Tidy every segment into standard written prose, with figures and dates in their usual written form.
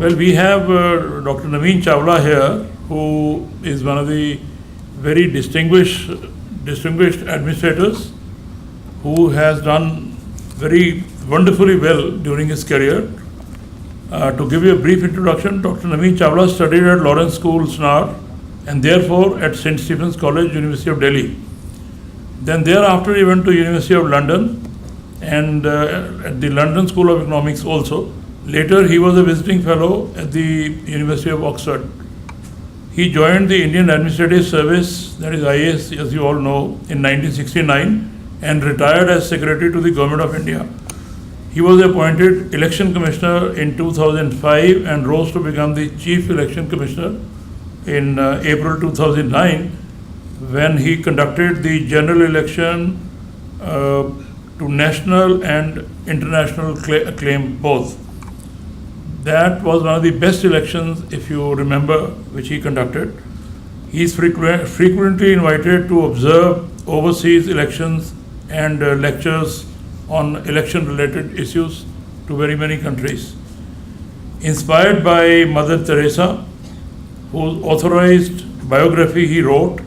Well, we have Dr. Navin Chawla here, who is one of the very distinguished administrators who has done very wonderfully well during his career. To give you a brief introduction, Dr. Navin Chawla studied at Lawrence School, Snar, and therefore at St. Stephen's College, University of Delhi. Then thereafter he went to University of London and at the London School of Economics also. Later he was a visiting fellow at the University of Oxford. He joined the Indian Administrative Service, that is IAS, as you all know, in 1969 and retired as Secretary to the Government of India. He was appointed Election Commissioner in 2005 and rose to become the Chief Election Commissioner in April 2009 when he conducted the general election to national and international acclaim both. That was one of the best elections, if you remember, which he conducted. He is frequently invited to observe overseas elections and lectures on election-related issues to very many countries. Inspired by Mother Teresa, whose authorized biography he wrote,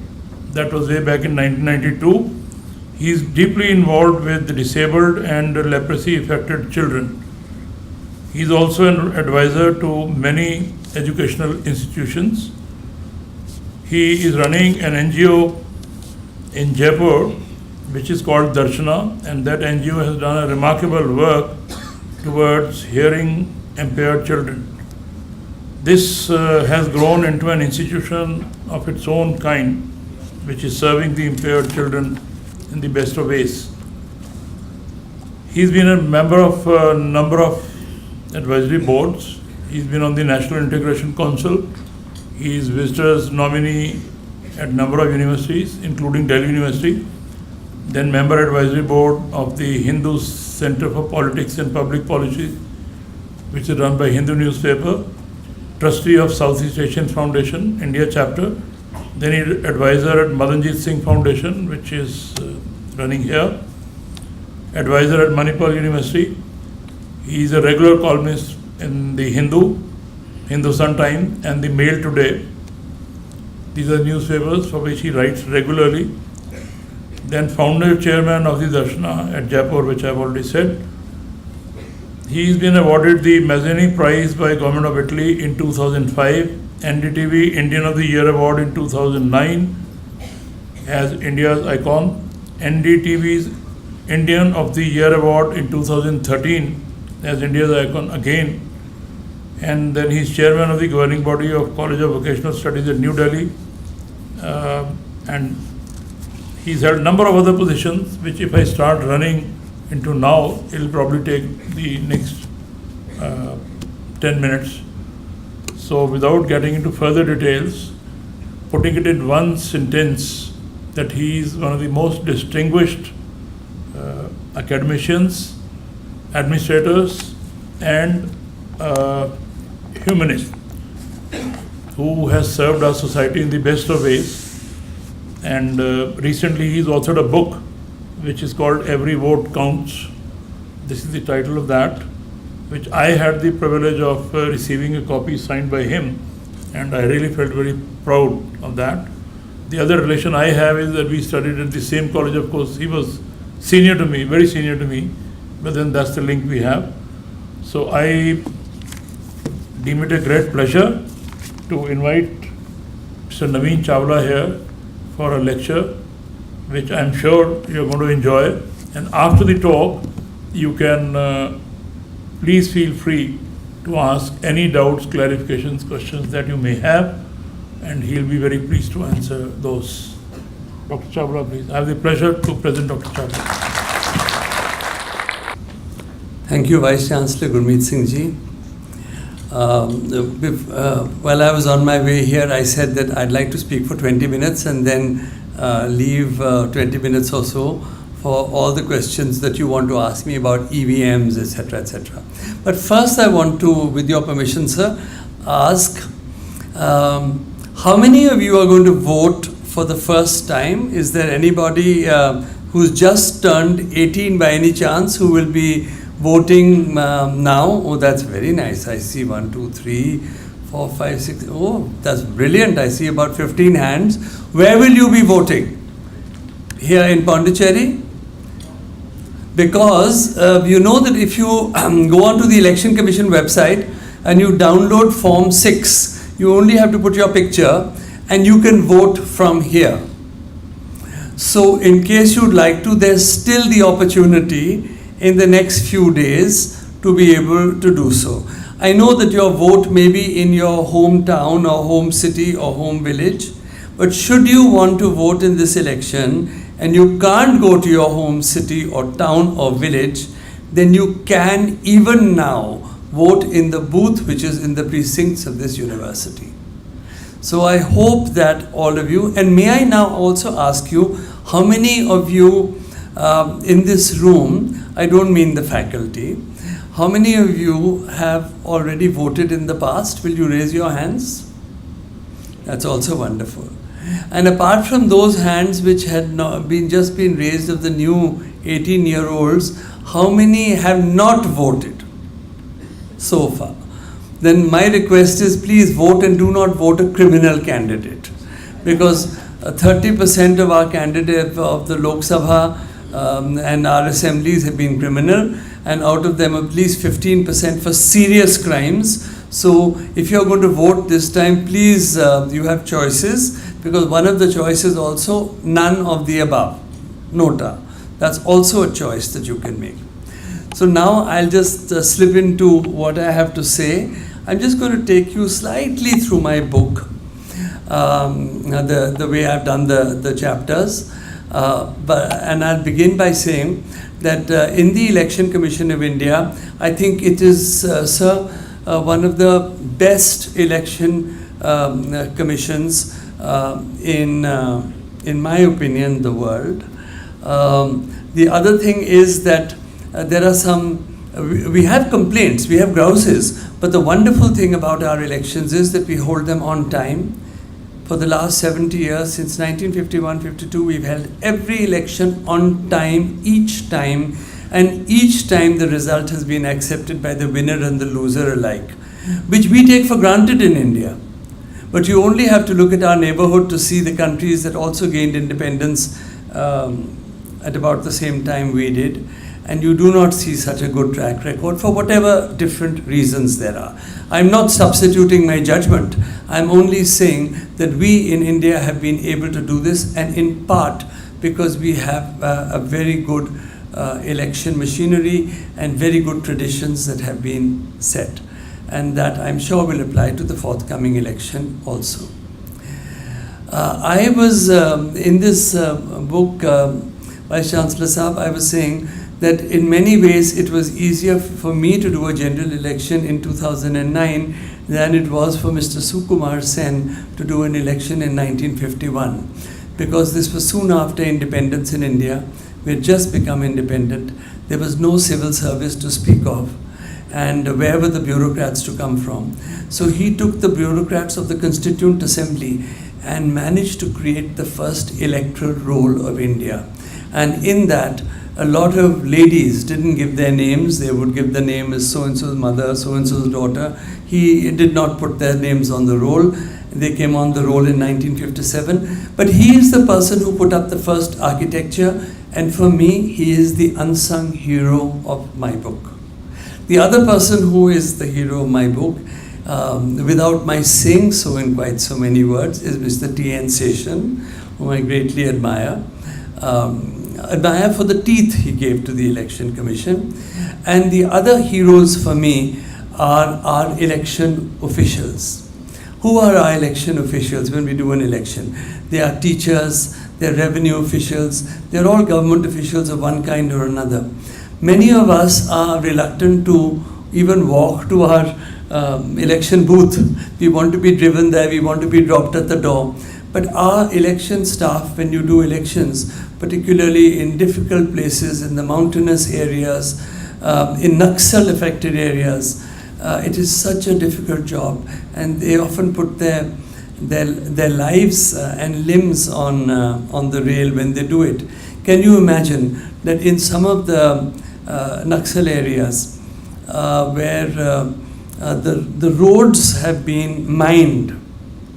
that was way back in 1992, he is deeply involved with the disabled and leprosy-affected children. He is also an advisor to many educational institutions. He is running an NGO in Jaipur, which is called Darshana, and that NGO has done a remarkable work towards hearing impaired children. This has grown into an institution of its own kind, which is serving the impaired children in the best of ways. He's been a member of a number of advisory boards. He's been on the National Integration Council. He is visitors nominee at a number of universities, including Delhi University. Then member advisory board of the Hindu Center for Politics and Public Policy, which is run by Hindu newspaper. Trustee of Southeast Asian Foundation, India chapter. Then he is advisor at Madanjeet Singh Foundation, which is running here. Advisor at Manipal University. He is a regular columnist in the Hindu Sun Time and the Mail Today. These are newspapers for which he writes regularly. Then founder chairman of the Darshana at Jaipur, which I have already said. He's been awarded the Mazzini Prize by Government of Italy in 2005, NDTV Indian of the Year Award in 2009 as India's icon, NDTV's Indian of the Year Award in 2013 as India's icon again, and then he's chairman of the governing body of College of Vocational Studies at New Delhi, and he's held a number of other positions, which if I start running into now, it'll probably take the next 10 minutes. So without getting into further details, putting it in one sentence, that he is one of the most distinguished academicians, administrators, and humanists who has served our society in the best of ways. And recently he's authored a book which is called Every Vote Counts. This is the title of that, which I had the privilege of receiving a copy signed by him, and I really felt very proud of that. The other relation I have is that we studied at the same college. Of course, he was senior to me, very senior to me, but then that's the link we have. So I deem it a great pleasure to invite Mr. Navin Chawla here for a lecture, which I'm sure you're going to enjoy. And after the talk, you can please feel free to ask any doubts, clarifications, questions that you may have, and he'll be very pleased to answer those. Dr. Chawla, please. I have the pleasure to present Dr. Chawla. Thank you, Vice Chancellor Gurmeet Singh ji. While I was on my way here, I said that I'd like to speak for 20 minutes and then leave 20 minutes or so for all the questions that you want to ask me about EVMs, etc., etc. But first I want to, with your permission, sir, ask how many of you are going to vote for the first time? Is there anybody who's just turned 18 by any chance who will be voting now. Oh, that's very nice. I see 1, 2, 3, 4, 5, 6. Oh, that's brilliant. I see about 15 hands. Where will you be voting? Here in Pondicherry? Because you know that if you go onto the Election Commission website and you download Form 6, you only have to put your picture and you can vote from here. So in case you'd like to, there's still the opportunity in the next few days to be able to do so. I know that your vote may be in your hometown or home city or home village, but should you want to vote in this election and you can't go to your home city or town or village, then you can even now vote in the booth which is in the precincts of this university. So I hope that all of you, and may I now also ask you, how many of you in this room, I don't mean the faculty, how many of you have already voted in the past? Will you raise your hands? That's also wonderful. And apart from those hands which had just been raised of the new 18-year-olds, how many have not voted so far? Then my request is, please vote and do not vote a criminal candidate, because 30% of our candidates of the Lok Sabha and our assemblies have been criminal, and out of them at least 15% for serious crimes. So if you're going to vote this time, please, you have choices, because one of the choices also, none of the above, nota. That's also a choice that you can make. So now I'll just slip into what I have to say. I'm just going to take you slightly through my book, the way I've done the chapters. And I'll begin by saying that in the Election Commission of India, I think it is, sir, one of the best election commissions in my opinion, the world. The other thing is that there are some, we have complaints, we have grouses, but the wonderful thing about our elections is that we hold them on time. For the last 70 years, since 1951-52, we've held every election on time, each time, and each time the result has been accepted by the winner and the loser alike, which we take for granted in India. But you only have to look at our neighborhood to see the countries that also gained independence at about the same time we did, and you do not see such a good track record for whatever different reasons there are. I'm not substituting my judgment. I'm only saying that we in India have been able to do this, and in part because we have a very good election machinery and very good traditions that have been set, and that I'm sure will apply to the forthcoming election also. I was in this book, Vice Chancellor Saab, I was saying that in many ways it was easier for me to do a general election in 2009 than it was for Mr. Sukumar Sen to do an election in 1951, because this was soon after independence in India. We had just become independent. There was no civil service to speak of, and where were the bureaucrats to come from? So he took the bureaucrats of the Constituent Assembly and managed to create the first electoral roll of India. And in that, a lot of ladies didn't give their names. They would give the name as so-and-so's mother, so-and-so's daughter. He did not put their names on the roll. They came on the roll in 1957. But he is the person who put up the first architecture, and for me, he is the unsung hero of my book. The other person who is the hero of my book, without my saying so in quite so many words, is Mr. T.N. Seshan, whom I greatly admire. Admire for the teeth he gave to the Election Commission. And the other heroes for me are our election officials. Who are our election officials when we do an election? They are teachers, they're revenue officials, they're all government officials of one kind or another. Many of us are reluctant to even walk to our election booth. We want to be driven there, we want to be dropped at the door. But our election staff, when you do elections, particularly in difficult places, in the mountainous areas, in Naxal-affected areas, it is such a difficult job, and they often put their lives and limbs on the rail when they do it. Can you imagine that in some of the Naxal areas, where the roads have been mined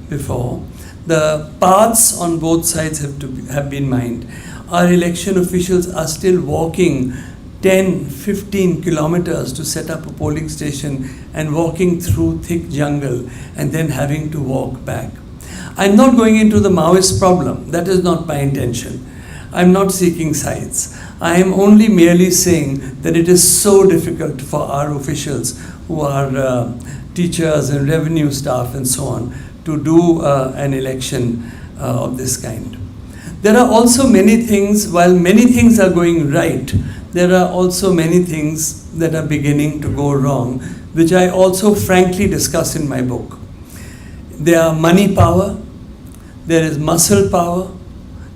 before. The paths on both sides have been mined. Our election officials are still walking 10, 15 kilometers to set up a polling station and walking through thick jungle and then having to walk back. I'm not going into the Maoist problem. That is not my intention. I'm not seeking sides. I am only merely saying that it is so difficult for our officials who are teachers and revenue staff and so on to do an election of this kind. There are also many things, while many things are going right, there are also many things that are beginning to go wrong, which I also frankly discuss in my book. There are money power, there is muscle power,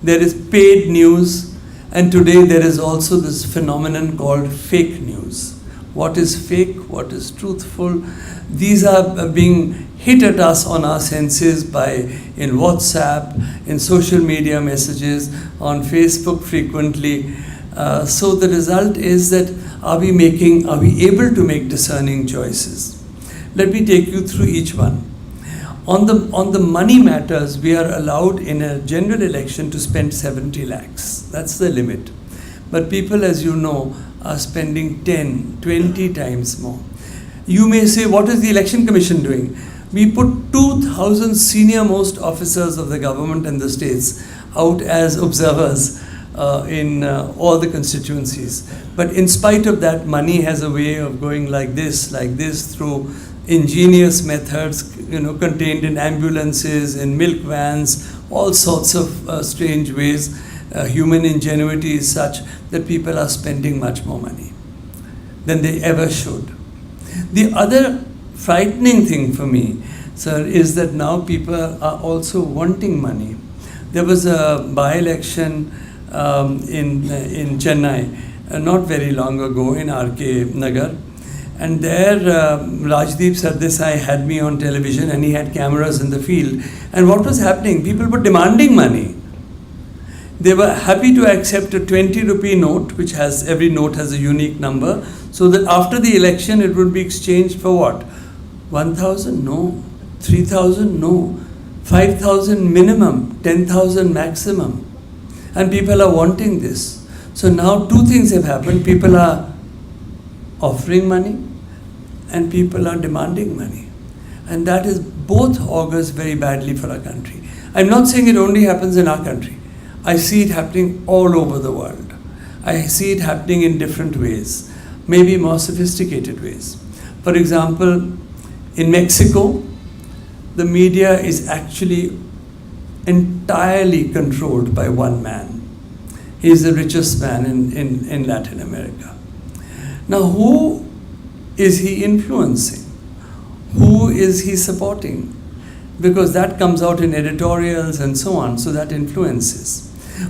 there is paid news, and today there is also this phenomenon called fake news. What is fake, what is truthful? These are being hit at us on our senses in WhatsApp, in social media messages, on Facebook frequently. So the result is that are we able to make discerning choices? Let me take you through each one. On the money matters, we are allowed in a general election to spend 70 lakhs. That's the limit. But people, as you know, are spending 10, 20 times more. You may say, what is the Election Commission doing? We put 2,000 senior most officers of the government and the states out as observers in all the constituencies. But in spite of that, money has a way of going like this, through ingenious methods, contained in ambulances, in milk vans, all sorts of strange ways. Human ingenuity is such that people are spending much more money than they ever should. The other frightening thing for me, sir, is that now people are also wanting money. There was a by-election in Chennai not very long ago in RK Nagar, and there Rajdeep Sardesai had me on television and he had cameras in the field. And what was happening? People were demanding money. They were happy to accept a 20 rupee note, which every note has a unique number, so that after the election it would be exchanged for what? 1,000? No. 3,000? No. 5,000 minimum, 10,000 maximum. And people are wanting this. So now two things have happened. People are offering money and people are demanding money. And that is both augurs very badly for our country. I'm not saying it only happens in our country. I see it happening all over the world. I see it happening in different ways, maybe more sophisticated ways. For example, in Mexico, the media is actually entirely controlled by one man. He is the richest man in Latin America. Now, who is he influencing? Who is he supporting? Because that comes out in editorials and so on, so that influences.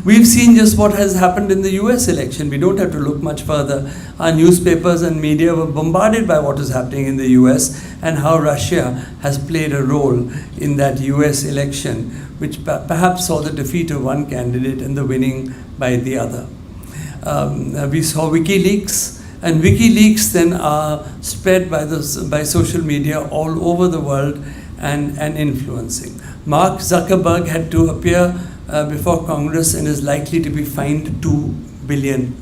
We've seen just what has happened in the US election. We don't have to look much further. Our newspapers and media were bombarded by what is happening in the US and how Russia has played a role in that US election, which perhaps saw the defeat of one candidate and the winning by the other. We saw WikiLeaks, and WikiLeaks then are spread by social media all over the world and influencing. Mark Zuckerberg had to appear before Congress and is likely to be fined $2 billion.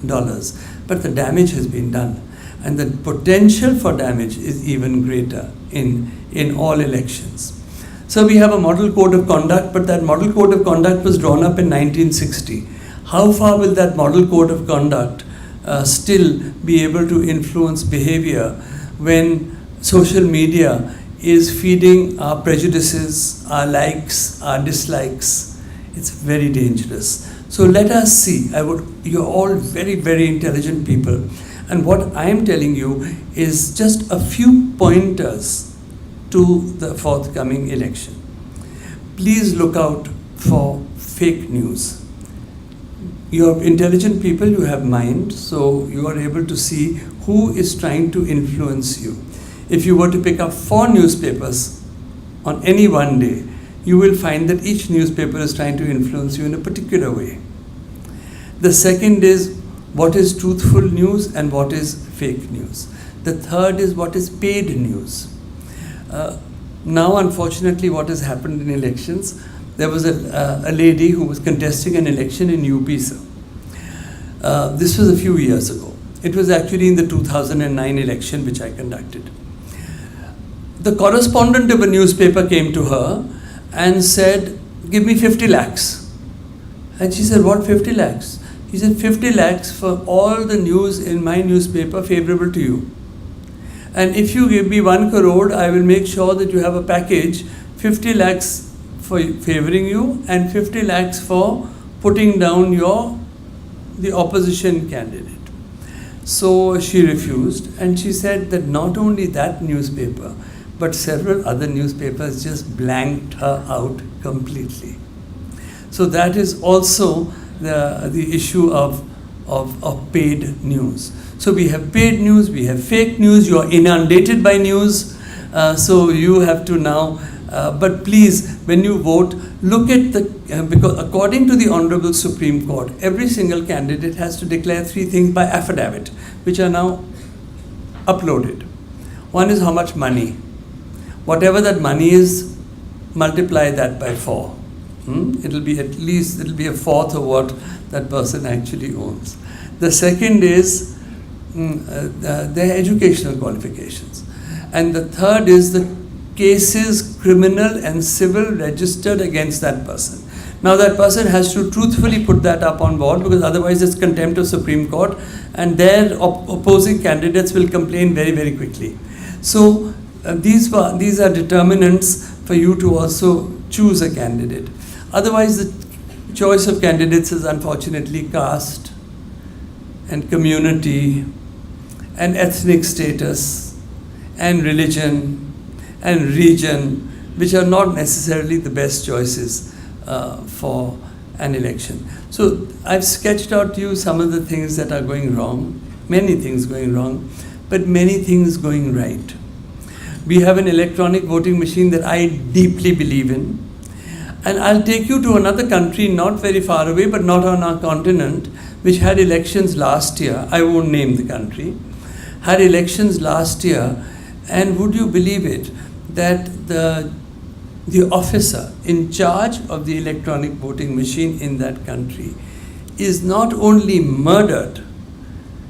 But the damage has been done. And the potential for damage is even greater in all elections. So we have a model code of conduct, but that model code of conduct was drawn up in 1960. How far will that model code of conduct still be able to influence behavior when social media is feeding our prejudices, our likes, our dislikes? It's very dangerous. So let us see. You're all very, very intelligent people. And what I am telling you is just a few pointers to the forthcoming election. Please look out for fake news. You're intelligent people, you have mind, so you are able to see who is trying to influence you. If you were to pick up 4 newspapers on any one day, you will find that each newspaper is trying to influence you in a particular way. The second is, what is truthful news and what is fake news. The third is what is paid news. Now, unfortunately, what has happened in elections, there was a lady who was contesting an election in UP, sir. This was a few years ago. It was actually in the 2009 election which I conducted. The correspondent of a newspaper came to her and said, "Give me 50 lakhs. And she said, "What 50 lakhs? He said, 50 lakhs for all the news in my newspaper favorable to you. And if you give me 1 crore, I will make sure that you have a package, 50 lakhs for favoring you and 50 lakhs for putting down the opposition candidate." So she refused, and she said that not only that newspaper, but several other newspapers just blanked her out completely. So that is also the issue of paid news. So we have paid news, we have fake news, you are inundated by news, so you have to now, but please, when you vote, look at because according to the Honorable Supreme Court, every single candidate has to declare 3 things by affidavit, which are now uploaded. One is how much money. Whatever that money is, multiply that by 4. It'll be at least, it'll be a fourth of what that person actually owns. The second is their educational qualifications. And the third is the cases, criminal and civil, registered against that person. Now that person has to truthfully put that up on board, because otherwise it's contempt of Supreme Court, and their opposing candidates will complain very, very quickly. So these are determinants for you to also choose a candidate. Otherwise, the choice of candidates is unfortunately caste and community and ethnic status and religion and region, which are not necessarily the best choices for an election. So I've sketched out to you some of the things that are going wrong, many things going wrong, but many things going right. We have an electronic voting machine that I deeply believe in. And I'll take you to another country not very far away, but not on our continent, which had elections last year. I won't name the country. Had elections last year, and would you believe it, that the officer in charge of the electronic voting machine in that country is not only murdered,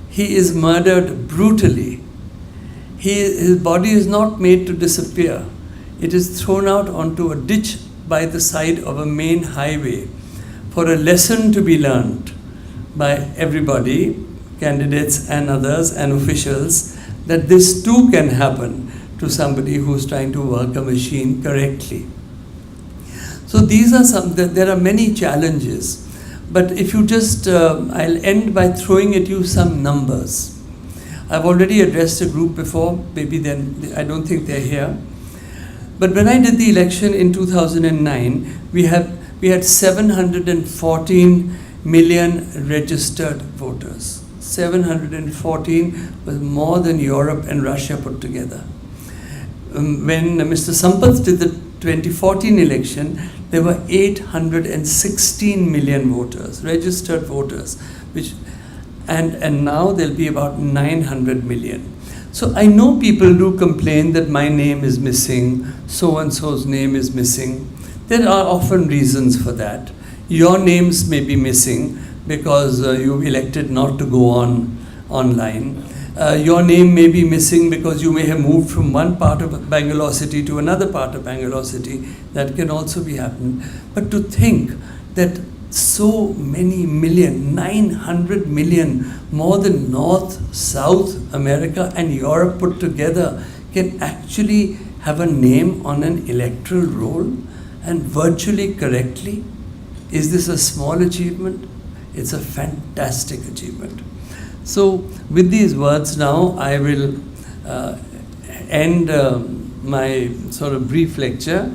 he is murdered brutally. His body is not made to disappear. It is thrown out onto a ditch by the side of a main highway for a lesson to be learned by everybody, candidates and others and officials, that this too can happen to somebody who's trying to work a machine correctly. So these are there are many challenges, but if you just, I'll end by throwing at you some numbers. I've already addressed a group before, maybe then, I don't think they're here. But when I did the election in 2009, we had 714 million registered voters. 714 was more than Europe and Russia put together. When Mr. Sampath did the 2014 election, there were 816 million voters, registered voters, and now there'll be about 900 million. So I know people do complain that my name is missing, so-and-so's name is missing. There are often reasons for that. Your names may be missing because you elected not to go online. Your name may be missing because you may have moved from one part of Bangalore city to another part of Bangalore city. That can also be happening. But to think that so many million, 900 million, more than North, South America and Europe put together, can actually have a name on an electoral roll and virtually correctly. Is this a small achievement? It's a fantastic achievement. So with these words now, I will end my sort of brief lecture.